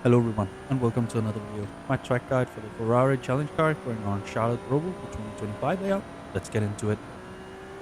Hello everyone and welcome to another video. My track guide for the Ferrari challenge car going on Charlotte Roval for 2025 layout. Let's get into it.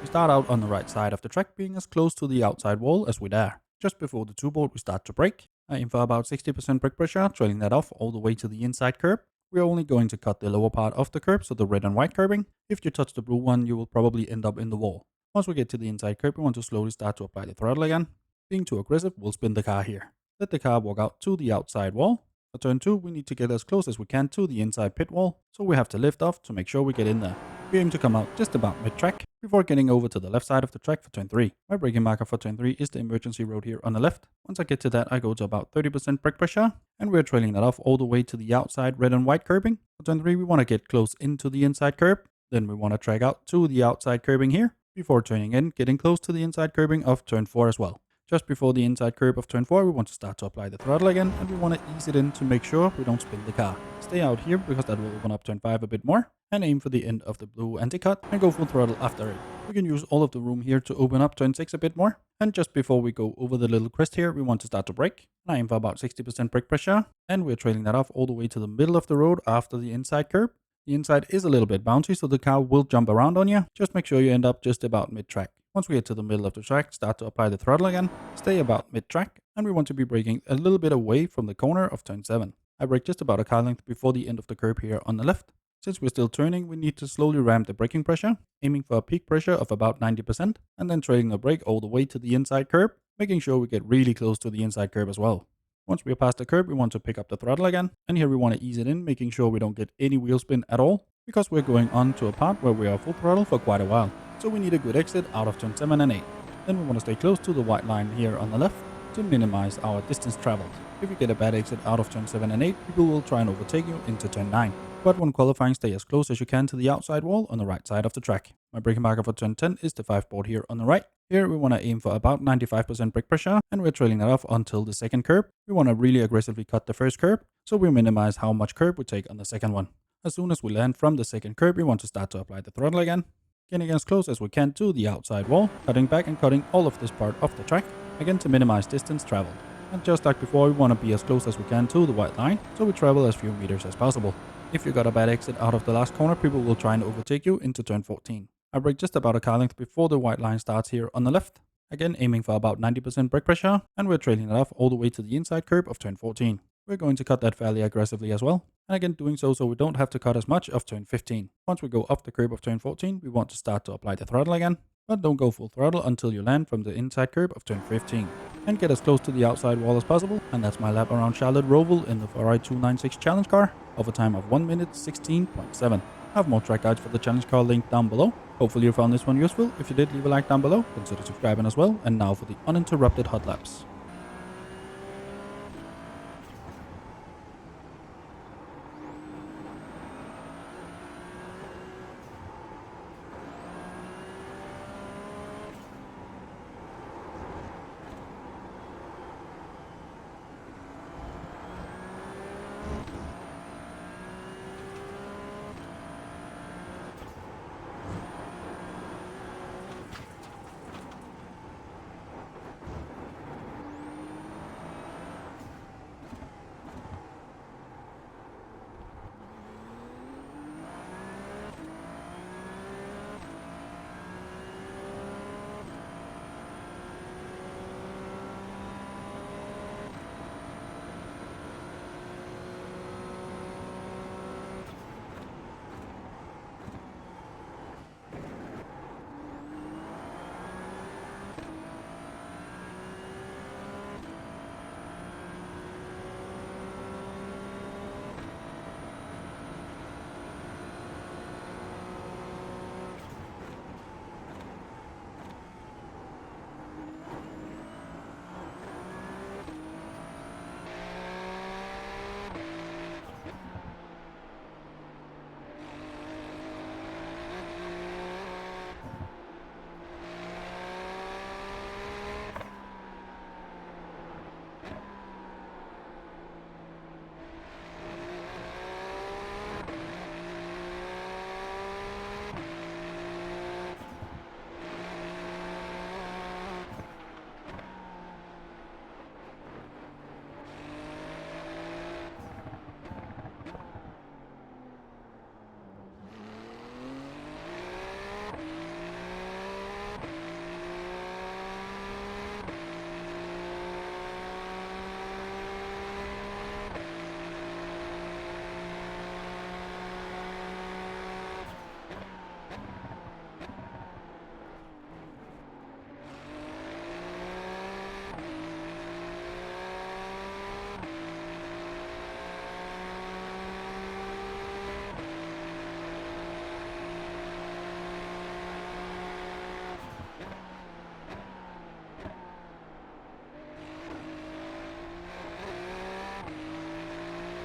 We start out on the right side of the track, being as close to the outside wall as we dare. Just before the two board we start to brake. I aim for about 60% brake pressure, trailing that off all the way to the inside curb. We are only going to cut the lower part of the curb, so the red and white curbing. If you touch the blue one, you will probably end up in the wall. Once we get to the inside curb, we want to slowly start to apply the throttle again. Being too aggressive, we'll spin the car here. Let the car walk out to the outside wall. For turn 2, we need to get as close as we can to the inside pit wall, so we have to lift off to make sure we get in there. We aim to come out just about mid-track before getting over to the left side of the track for turn 3. My braking marker for turn 3 is the emergency road here on the left. Once I get to that, I go to about 30% brake pressure, and we're trailing that off all the way to the outside red and white curbing. For turn 3, we want to get close into the inside curb, then we want to drag out to the outside curbing here, before turning in, getting close to the inside curbing of turn 4 as well. Just before the inside curb of turn 4, we want to start to apply the throttle again, and we want to ease it in to make sure we don't spin the car. Stay out here because that will open up turn 5 a bit more, and aim for the end of the blue anti-cut and go full throttle after it. We can use all of the room here to open up turn 6 a bit more, and just before we go over the little crest here, we want to start to brake. I aim for about 60% brake pressure, and we're trailing that off all the way to the middle of the road after the inside curb. The inside is a little bit bouncy, so the car will jump around on you. Just make sure you end up just about mid-track. Once we get to the middle of the track, start to apply the throttle again, stay about mid-track, and we want to be braking a little bit away from the corner of turn 7. I brake just about a car length before the end of the curb here on the left. Since we're still turning, we need to slowly ramp the braking pressure, aiming for a peak pressure of about 90%, and then trailing the brake all the way to the inside curb, making sure we get really close to the inside curb as well. Once we're past the curb, we want to pick up the throttle again, and here we want to ease it in, making sure we don't get any wheel spin at all, because we're going on to a part where we are full throttle for quite a while. So we need a good exit out of turn 7 and 8. Then we want to stay close to the white line here on the left to minimize our distance traveled. If you get a bad exit out of turn 7 and 8, people will try and overtake you into turn 9. But when qualifying, stay as close as you can to the outside wall on the right side of the track. My braking marker for turn 10 is the 5 board here on the right. Here we want to aim for about 95% brake pressure, and we're trailing that off until the second curb. We want to really aggressively cut the first curb, so we minimize how much curb we take on the second one. As soon as we land from the second curb, we want to start to apply the throttle again, getting as close as we can to the outside wall, cutting back and cutting all of this part of the track, again to minimize distance traveled. And just like before, we want to be as close as we can to the white line, so we travel as few meters as possible. If you got a bad exit out of the last corner, people will try and overtake you into turn 14. I brake just about a car length before the white line starts here on the left, again aiming for about 90% brake pressure, and we're trailing it off all the way to the inside curb of turn 14. We're going to cut that fairly aggressively as well, and again doing so we don't have to cut as much of turn 15. Once we go off the curb of turn 14, we want to start to apply the throttle again, but don't go full throttle until you land from the inside curb of turn 15. And get as close to the outside wall as possible, and that's my lap around Charlotte Roval in the Ferrari 296 challenge car, of a time of 1 minute 16.7. I have more track guides for the challenge car linked down below. Hopefully you found this one useful. If you did, leave a like down below, consider subscribing as well, and now for the uninterrupted hot laps.